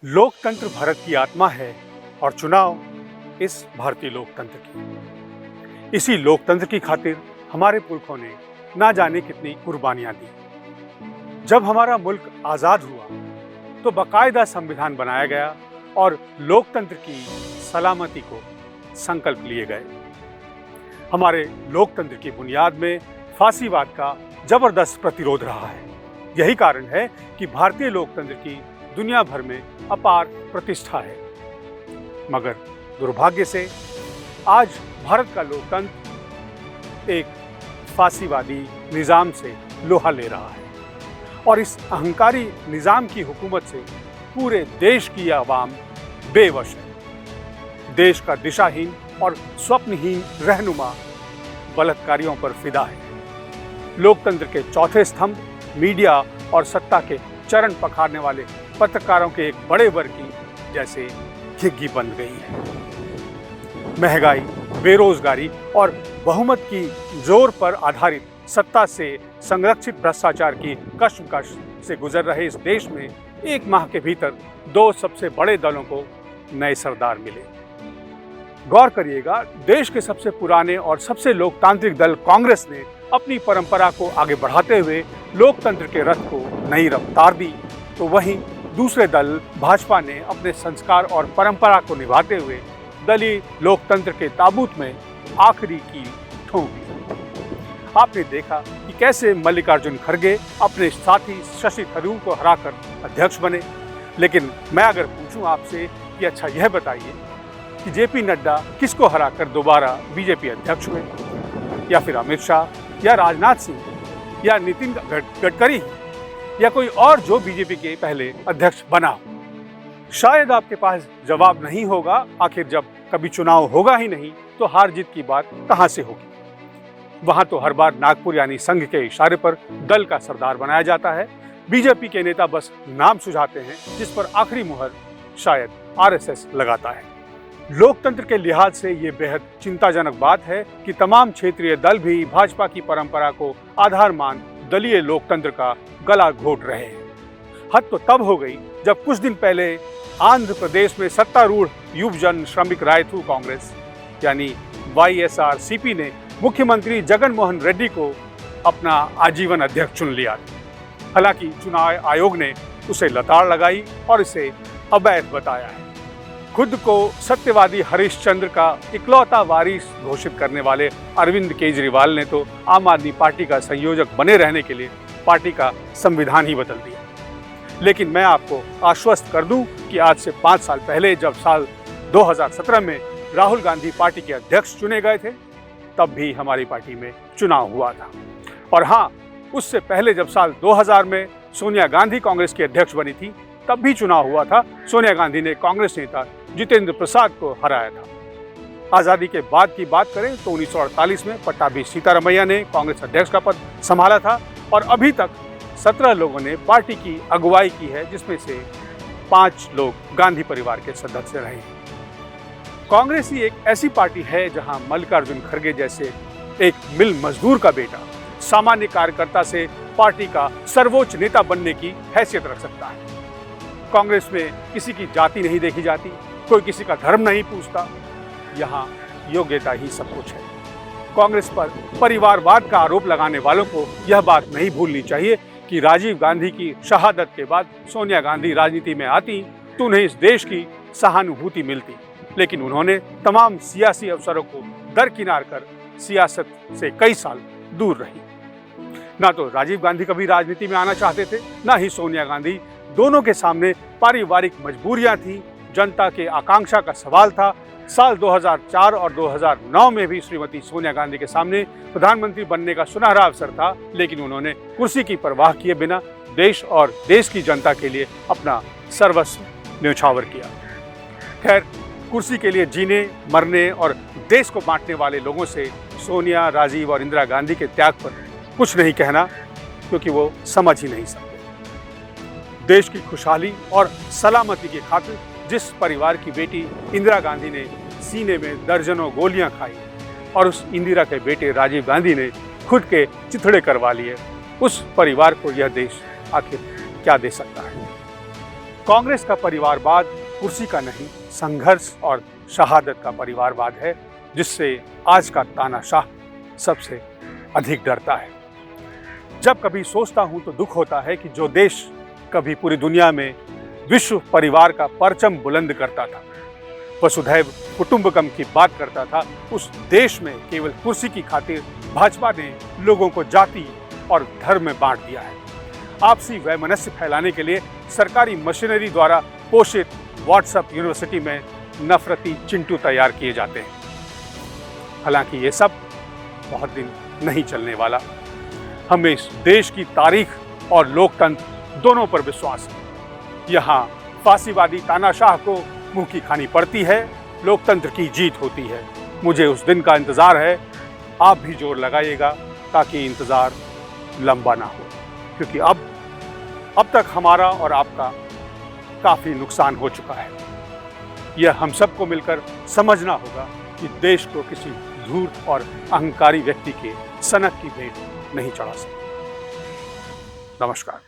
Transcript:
लोकतंत्र भारत की आत्मा है और चुनाव इस भारतीय लोकतंत्र की। इसी लोकतंत्र की खातिर हमारे पुरखों ने ना जाने कितनी कुर्बानियां दी। जब हमारा मुल्क आजाद हुआ तो बाकायदा संविधान बनाया गया और लोकतंत्र की सलामती को संकल्प लिए गए। हमारे लोकतंत्र की बुनियाद में फांसीवाद का जबरदस्त प्रतिरोध रहा है। यही कारण है कि भारतीय लोकतंत्र की दुनिया भर में अपार प्रतिष्ठा है। मगर दुर्भाग्य से आज भारत का लोकतंत्र एक फांसीवादी निजाम से लोहा ले रहा है और इस अहंकारी निजाम की हुकूमत से पूरे देश की आवाम बेवश है। देश का दिशाहीन और स्वप्नहीन रहनुमा बलात्कारियों पर फिदा है। लोकतंत्र के चौथे स्तंभ मीडिया और सत्ता के चरण पखारने वाले पत्रकारों के एक बड़े वर्ग की जैसे घिघी बन गई है। महंगाई, बेरोजगारी और बहुमत की जोर पर आधारित सत्ता से संरक्षित भ्रष्टाचार की कश्मकश से गुजर रहे इस देश में एक माह के भीतर दो सबसे बड़े दलों को नए सरदार मिले। गौर करिएगा, देश के सबसे पुराने और सबसे लोकतांत्रिक दल कांग्रेस ने अपनी परंपरा को आगे बढ़ाते हुए लोकतंत्र के रथ को नई रफ्तार दी, तो वहीं दूसरे दल भाजपा ने अपने संस्कार और परंपरा को निभाते हुए दलीय लोकतंत्र के ताबूत में आखिरी कील ठोंक दी। आपने देखा कि कैसे मल्लिकार्जुन खड़गे अपने साथी शशि थरूर को हराकर अध्यक्ष बने। लेकिन मैं अगर पूछूं आपसे कि अच्छा यह बताइए कि जेपी नड्डा किसको हराकर दोबारा बीजेपी अध्यक्ष हुए, या फिर अमित शाह या राजनाथ सिंह या नितिन गडकरी या कोई और जो बीजेपी के पहले अध्यक्ष बना? शायद आपके पास जवाब नहीं होगा। आखिर जब कभी चुनाव होगा ही नहीं तो हार जीत की बात कहां से होगी? वहां तो हर बार नागपुर यानी संघ के इशारे पर दल का सरदार बनाया जाता है। बीजेपी के नेता बस नाम सुझाते हैं जिस पर आखिरी मुहर शायद आरएसएस लगाता है। लोकतंत्र के लिहाज से ये बेहद चिंताजनक बात है कि तमाम क्षेत्रीय दल भी भाजपा की परंपरा को आधार मान दलीय लोकतंत्र का गला घोट रहे हैं। हद तो तब हो गई जब कुछ दिन पहले आंध्र प्रदेश में सत्तारूढ़ युवजन श्रमिक रायथू कांग्रेस यानी YSRCP ने मुख्यमंत्री जगन मोहन रेड्डी को अपना आजीवन अध्यक्ष चुन लिया। हालांकि चुनाव आयोग ने उसे लताड़ लगाई और इसे अवैध बताया है। खुद को सत्यवादी हरिश्चंद्र का इकलौता वारिस घोषित करने वाले अरविंद केजरीवाल ने तो आम आदमी पार्टी का संयोजक बने रहने के लिए पार्टी का संविधान ही बदल दिया। लेकिन मैं आपको आश्वस्त कर दूं कि आज से 5 साल पहले जब साल 2017 में राहुल गांधी पार्टी के अध्यक्ष चुने गए थे, तब भी हमारी पार्टी में चुनाव हुआ था। और हाँ, उससे पहले जब साल 2000 में सोनिया गांधी कांग्रेस की अध्यक्ष बनी थी, तब भी चुनाव हुआ था। सोनिया गांधी ने कांग्रेस नेता जितेंद्र प्रसाद को हराया था। आजादी के बाद की बात करें तो 1948 में पट्टाभी सीतारमैया ने कांग्रेस अध्यक्ष का पद संभाला था और अभी तक 17 लोगों ने पार्टी की अगुवाई की है, जिसमें से 5 लोग गांधी परिवार के सदस्य रहे हैं। कांग्रेस ही एक ऐसी पार्टी है जहां मल्लिकार्जुन खड़गे जैसे एक मिल मजदूर का बेटा सामान्य कार्यकर्ता से पार्टी का सर्वोच्च नेता बनने की हैसियत रख सकता है। कांग्रेस में किसी की जाति नहीं देखी जाती, कोई किसी का धर्म नहीं पूछता, यहाँ योग्यता ही सब कुछ है। कांग्रेस पर परिवारवाद का आरोप लगाने वालों को यह बात नहीं भूलनी चाहिए कि राजीव गांधी की शहादत के बाद सोनिया गांधी राजनीति में आती तो उन्हें इस देश की सहानुभूति मिलती, लेकिन उन्होंने तमाम सियासी अवसरों को दरकिनार कर सियासत से कई साल दूर रही। ना तो राजीव गांधी कभी राजनीति में आना चाहते थे, ना ही सोनिया गांधी। दोनों के सामने पारिवारिक मजबूरियां थी, जनता के आकांक्षा का सवाल था। साल 2004 और 2009 में भी श्रीमती सोनिया गांधी के सामने प्रधानमंत्री बनने का सुनहरा अवसर था, लेकिन उन्होंने कुर्सी की परवाह किए बिना देश और देश की जनता के लिए अपना सर्वस्व न्यौछावर किया। खैर, कुर्सी के लिए जीने मरने और देश को बांटने वाले लोगों से सोनिया, राजीव और इंदिरा गांधी के त्याग पर कुछ नहीं कहना, क्योंकि वो समझ ही नहीं सकते। देश की खुशहाली और सलामती की खातिर जिस परिवार की बेटी इंदिरा गांधी ने सीने में दर्जनों गोलियां खाई और उस इंदिरा के बेटे राजीव गांधी ने खुद के चिथड़े करवा लिए, उस परिवार को यह देश आखिर क्या दे सकता है? कांग्रेस का परिवारवाद कुर्सी का नहीं, संघर्ष और शहादत का परिवारवाद है, जिससे आज का तानाशाह सबसे अधिक डरता है। जब कभी सोचता हूं तो दुख होता है कि जो देश कभी पूरी दुनिया में विश्व परिवार का परचम बुलंद करता था, वसुधैव कुटुंबकम की बात करता था, उस देश में केवल कुर्सी की खातिर भाजपा ने लोगों को जाति और धर्म में बांट दिया है। आपसी वैमनस्य फैलाने के लिए सरकारी मशीनरी द्वारा पोषित व्हाट्सएप यूनिवर्सिटी में नफरती चिंटू तैयार किए जाते हैं। हालांकि ये सब बहुत दिन नहीं चलने वाला। हमें इस देश की तारीख और लोकतंत्र दोनों पर विश्वास है। यहाँ फांसीवादी तानाशाह को मुंह की खानी पड़ती है, लोकतंत्र की जीत होती है। मुझे उस दिन का इंतजार है। आप भी जोर लगाइएगा ताकि इंतजार लंबा ना हो, क्योंकि अब तक हमारा और आपका काफी नुकसान हो चुका है। यह हम सबको मिलकर समझना होगा कि देश को किसी धूर्त और अहंकारी व्यक्ति के सनक की भेंट नहीं चढ़ा सकते। नमस्कार।